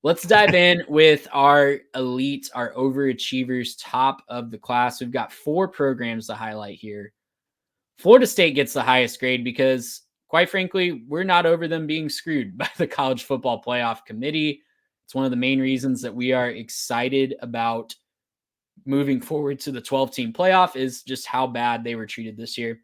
Let's dive in with our elite, our overachievers, top of the class. We've got 4 programs to highlight here. Florida State gets the highest grade because, quite frankly, we're not over them being screwed by the College Football Playoff Committee. It's one of the main reasons that we are excited about moving forward to the 12-team playoff is just how bad they were treated this year.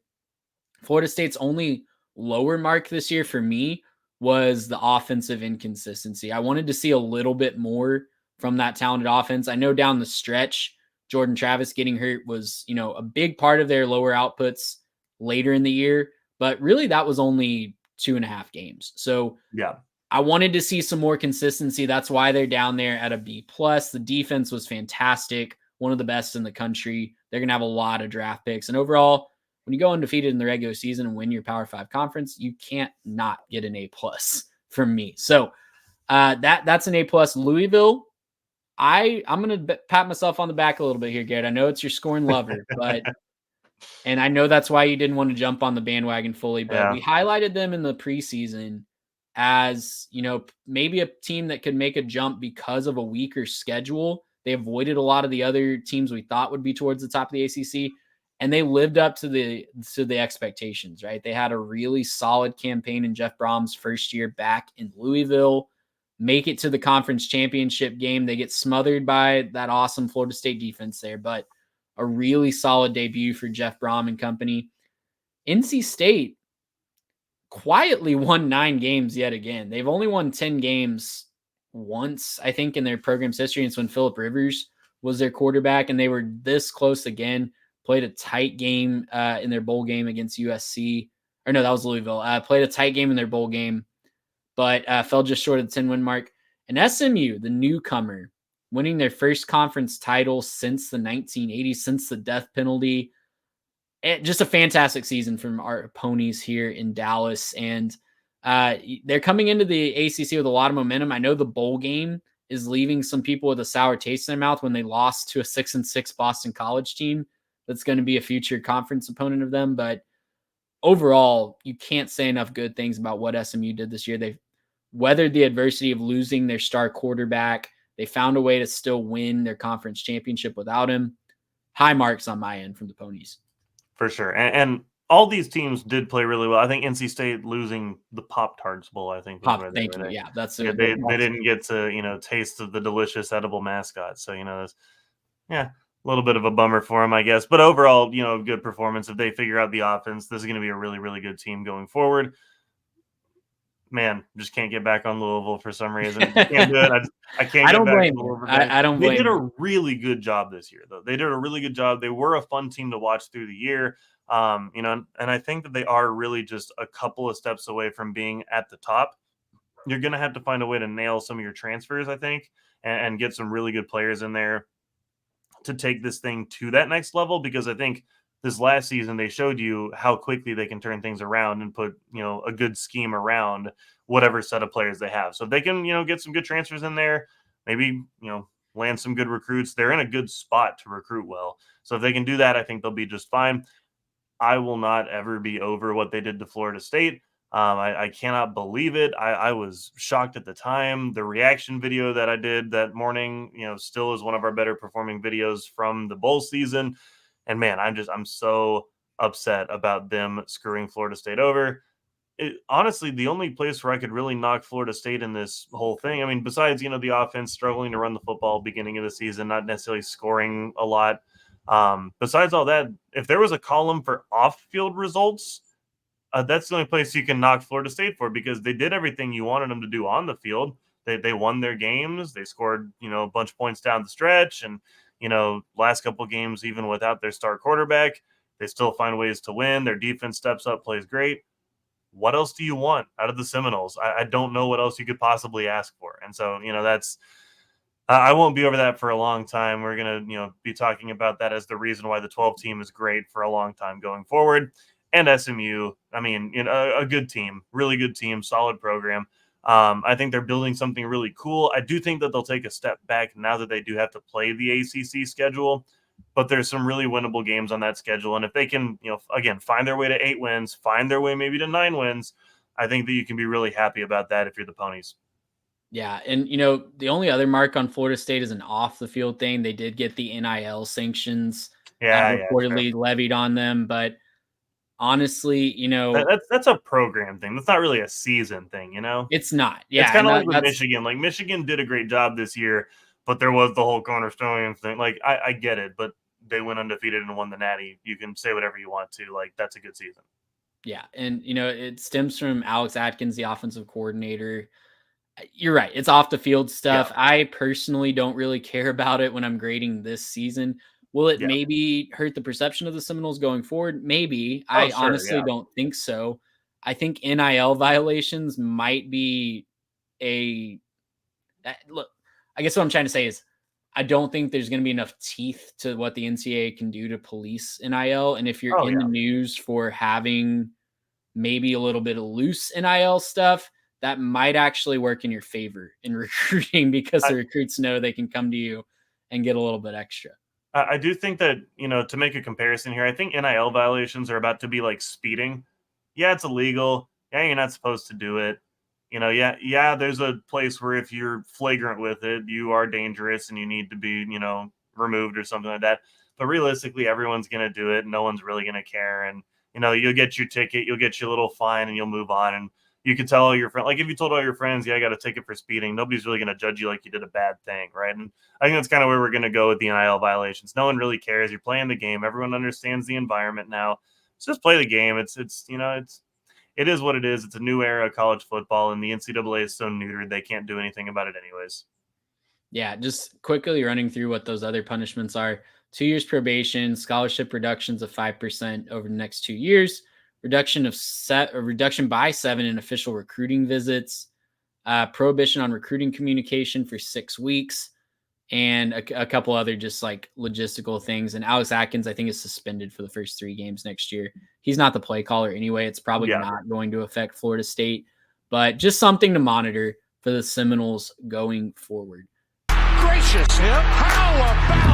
Florida State's only lower mark this year for me was the offensive inconsistency. I wanted to see a little bit more from that talented offense. I know down the stretch, Jordan Travis getting hurt was, a big part of their lower outputs later in the year, but really that was only 2.5 games. So yeah, I wanted to see some more consistency. That's why they're down there at a B+. The defense was fantastic, one of the best in the country. They're going to have a lot of draft picks. And overall, when you go undefeated in the regular season and win your Power 5 conference, you can't not get an A+ from me. So that's an A+. Louisville, I'm going to pat myself on the back a little bit here, Garrett. I know it's your scoring lover, and I know that's why you didn't want to jump on the bandwagon fully, but we highlighted them in the preseason as, maybe a team that could make a jump because of a weaker schedule. They avoided a lot of the other teams we thought would be towards the top of the ACC, and they lived up to the expectations, right? They had a really solid campaign in Jeff Brom's first year back in Louisville, make it to the conference championship game. They get smothered by that awesome Florida State defense there, but a really solid debut for Jeff Brom and company. NC State quietly won 9 games yet again. They've only won 10 games once, I think, in their program's history. And it's when Phillip Rivers was their quarterback, and they were this close again. Played a tight game in their bowl game against USC. Or no, that was Louisville. Played a tight game in their bowl game, but fell just short of the 10-win mark. And SMU, the newcomer, winning their first conference title since the 1980s, since the death penalty. Just a fantastic season from our ponies here in Dallas. And they're coming into the ACC with a lot of momentum. I know the bowl game is leaving some people with a sour taste in their mouth when they lost to a 6-6 Boston College team that's going to be a future conference opponent of them. But overall, you can't say enough good things about what SMU did this year. They've weathered the adversity of losing their star quarterback. They found a way to still win their conference championship without him. High marks on my end from the ponies. For sure. And all these teams did play really well. I think NC State losing the Pop-Tarts Bowl, I think. Thank you. Yeah, that's it. They didn't get to, taste of the delicious edible mascot. So, a little bit of a bummer for them, I guess. But overall, good performance. If they figure out the offense, this is going to be a really, really good team going forward. Man, just can't get back on Louisville for some reason. Can't do it. I can't. I don't blame you. I don't blame you. They did a really good job this year, though. They did a really good job. They were a fun team to watch through the year. And I think that they are really just a couple of steps away from being at the top. You're going to have to find a way to nail some of your transfers, I think, and get some really good players in there to take this thing to that next level, because I think this last season they showed you how quickly they can turn things around and put, a good scheme around whatever set of players they have. So if they can, get some good transfers in there, maybe, land some good recruits, they're in a good spot to recruit well. So if they can do that, I think they'll be just fine. I will not ever be over what they did to Florida State. I cannot believe it. I was shocked at the time. The reaction video that I did that morning, still is one of our better performing videos from the bowl season. And man, I'm so upset about them screwing Florida State over. Honestly, the only place where I could really knock Florida State in this whole thing, I mean, besides, the offense struggling to run the football beginning of the season, not necessarily scoring a lot. Besides all that, if there was a column for off-field results, that's the only place you can knock Florida State for, because they did everything you wanted them to do on the field. They won their games. They scored, a bunch of points down the stretch. And, last couple of games, even without their star quarterback, they still find ways to win. Their defense steps up, plays great. What else do you want out of the Seminoles? I don't know what else you could possibly ask for. And so, that's I won't be over that for a long time. We're going to, be talking about that as the reason why the 12 team is great for a long time going forward. And SMU, I mean, a good team, really good team, solid program. I think they're building something really cool. I do think that they'll take a step back now that they do have to play the ACC schedule, but there's some really winnable games on that schedule. And if they can, again, find their way to 8 wins, find their way maybe to 9 wins, I think that you can be really happy about that if you're the Ponies. Yeah, and the only other mark on Florida State is an off the field thing. They did get the NIL sanctions Yeah, sure. reportedly levied on them, but honestly, That's a program thing. That's not really a season thing, you know? it's not. It's Yeah, and kinda like with that's Michigan. Like, Michigan did a great job this year, but there was the whole Cornerstone thing. Like, I get it, but they went undefeated and won the Natty. You can say whatever you want to, like, that's a good season. yeah, and it stems from Alex Atkins, the offensive coordinator. You're right. It's off the field Yeah, stuff. I personally don't really care about it when I'm grading this season. Will it yeah. maybe hurt the perception of the Seminoles going forward? Maybe. Oh, I sure, honestly yeah. don't think so. I think NIL violations might be a look. I guess what I'm trying to say is I don't think there's going to be enough teeth to what the NCAA can do to police NIL. And if you're Oh, in the yeah. news for having maybe a little bit of loose NIL stuff, that might actually work in your favor in recruiting because I the recruits know they can come to you and get a little bit extra. I do think that, to make a comparison here, I think NIL violations are about to be like speeding. Yeah, it's illegal. Yeah, you're not supposed to do it. Yeah, there's a place where if you're flagrant with it, you are dangerous and you need to be, removed or something like that. But realistically, everyone's going to do it. No one's really going to care. And, you'll get your ticket, you'll get your little fine, and you'll move on. And you can tell all your friends, like if you told all your friends, yeah, I got a ticket for speeding, nobody's really going to judge you like you did a bad thing, right? And I think that's kind of where we're going to go with the NIL violations. No one really cares. You're playing the game. Everyone understands the environment now. So just play the game. It is what it is. It's a new era of college football, and the NCAA is so neutered they can't do anything about it anyways. Yeah, just quickly running through what those other punishments are: 2 years probation, scholarship reductions of 5% over the next 2 years, reduction by 7 in official recruiting visits, prohibition on recruiting communication for 6 weeks, and a couple other just like logistical things. And Alex Atkins, I think, is suspended for the first 3 games next year. He's not the play caller anyway. It's probably Yeah. not going to affect Florida State, but just something to monitor for the Seminoles going forward. Gracious him. How about